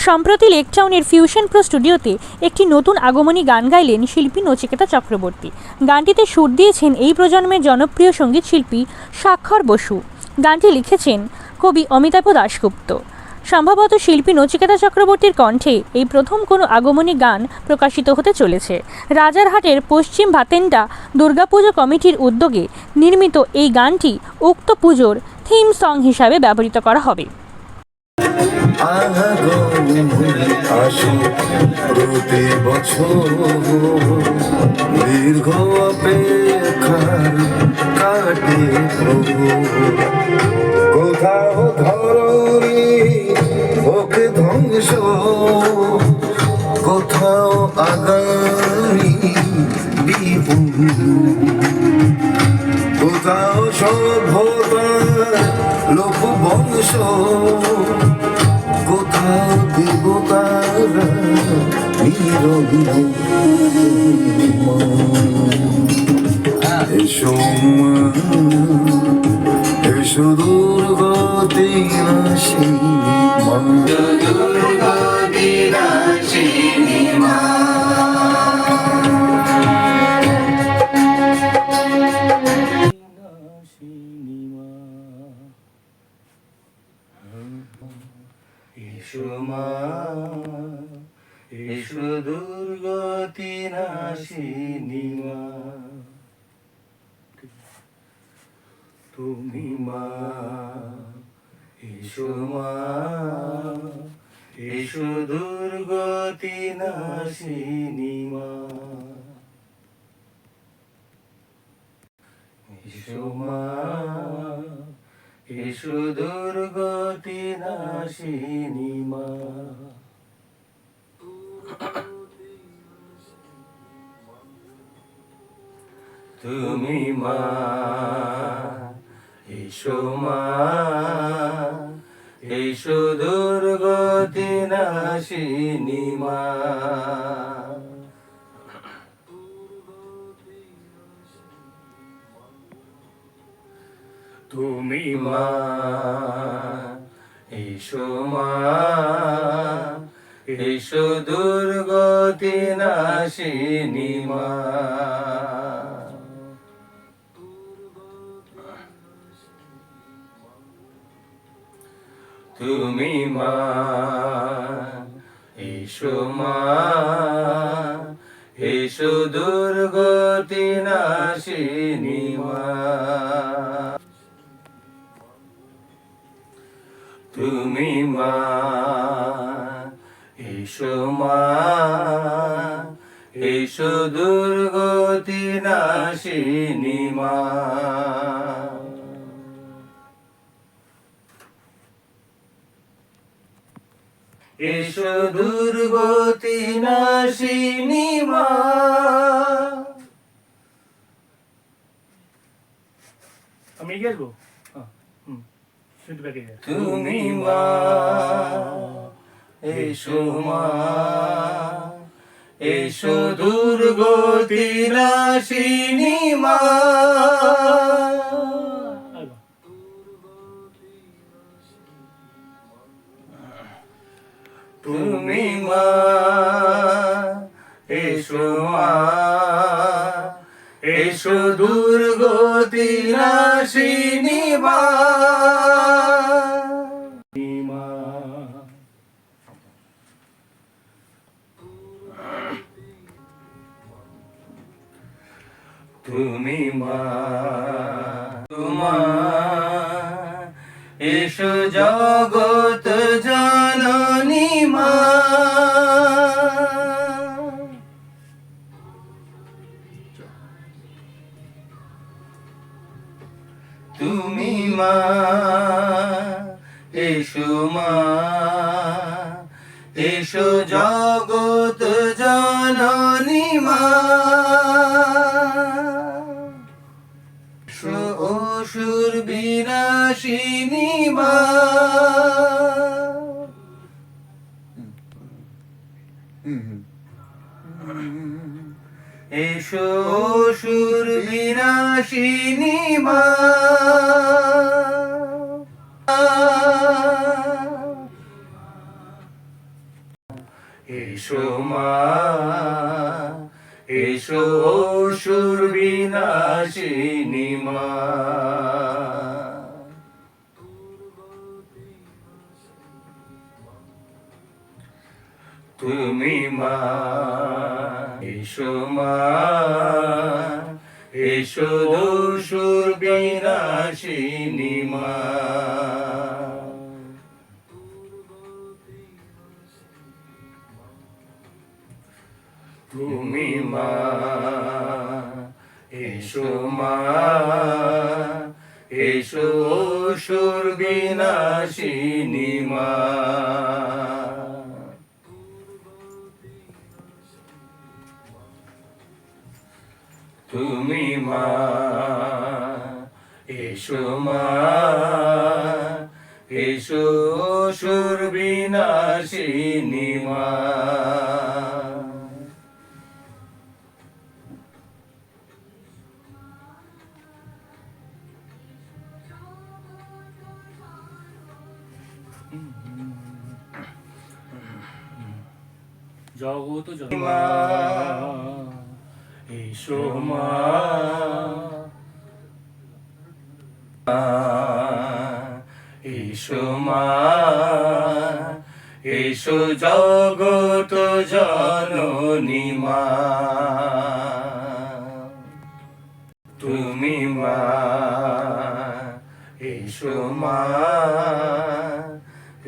সম্প্রতি লেকটাউনের fusion pro স্টুডিওতে একটি নতুন আগমনী গান গাইলেন শিল্পী নচিকেতা চক্রবর্তী। গানটিতে সুর দিয়েছেন এই প্রজন্মের জনপ্রিয় সঙ্গীত শিল্পী স্বাক্ষর বসু। গানটি লিখেছেন কবি অমিতাভ দাশগুপ্ত। সম্ভবত শিল্পী নচিকেতা চক্রবর্তীর কণ্ঠে এই প্রথম কোনো আগমনী গান প্রকাশিত হতে চলেছে। রাজারহাটের পশ্চিম ভাতেন্ডা দুর্গাপুজো কমিটির উদ্যোগে নির্মিত এই গানটি উক্ত পুজোর থিম সং হিসাবে ব্যবহৃত করা হবে। প্রতি বছর দীর্ঘ অপেক্ষার কাটে প্রভু, কোথাও ধরণী ওকে ধ্বংস, কোথাও আগামী বিপুল, কোথাও সভ্যতার লোক বংশ, কোথাও দেবতারা এসো এসো দুর্গতি নাশিনী মা, দুর্গতি নাশিনী মা। এসো মা, এসো দুর্গতি নাশিনী মা, তুমি মা। এসো মা, এসো দুর্গতি নাশিনী মা, এসো মা, এসো দুর্গতি নাশিনী মা। তুমি মা, এসো মা, এসো দুর্গতি নাশিনী মা, তুমি মা, এসো মা, এসো দুর্গতি নাশিনী মা, তুমি মা, এসো মা, এসো দুর্গতি নাশিনী মা, তুমি মা, এসো মা, এসো দুর্গতি নাশিনী মা, এসো দুর্গতি নাশিনী মা। আমি গেলবো তুমি মা, এসো মা, এসো দুর্গতি নাশিনী মা, তুমি মা, এসো মা, এসো দুর্গতি নাশিনী মা, তুমি মা, তোমার এসো জগৎ জননী মা, তুমি মা, এসো মা, এসো জগৎ জননী মা, অসুর বিনাশিনী মা, এসো অসুর বিনাশিনী মা, এসো মা এসো অসুর বিনাশিনী মা তুমি মা এসো মা এসো অসুর বিনাশিনী মা তুমি মা এসো মা এসো অসুর বিনাশিনী মা তুমি মা এসো মা এসো অসুর বিনাশিনী মা জগত মা এসো মা এসো মা এসো জগত জননী মা তুমি মা এসো মা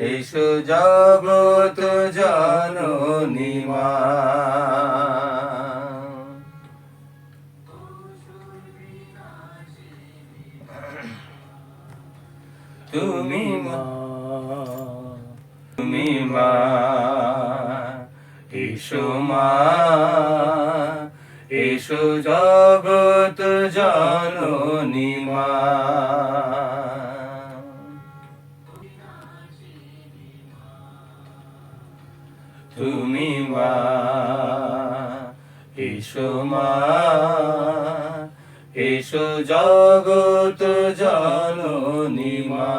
এসো জগত জননী মা তুমি মা তুমি মা এসো মা এসো জগত জননী মা তুমি মা এসো মা এসো জগত জননী মা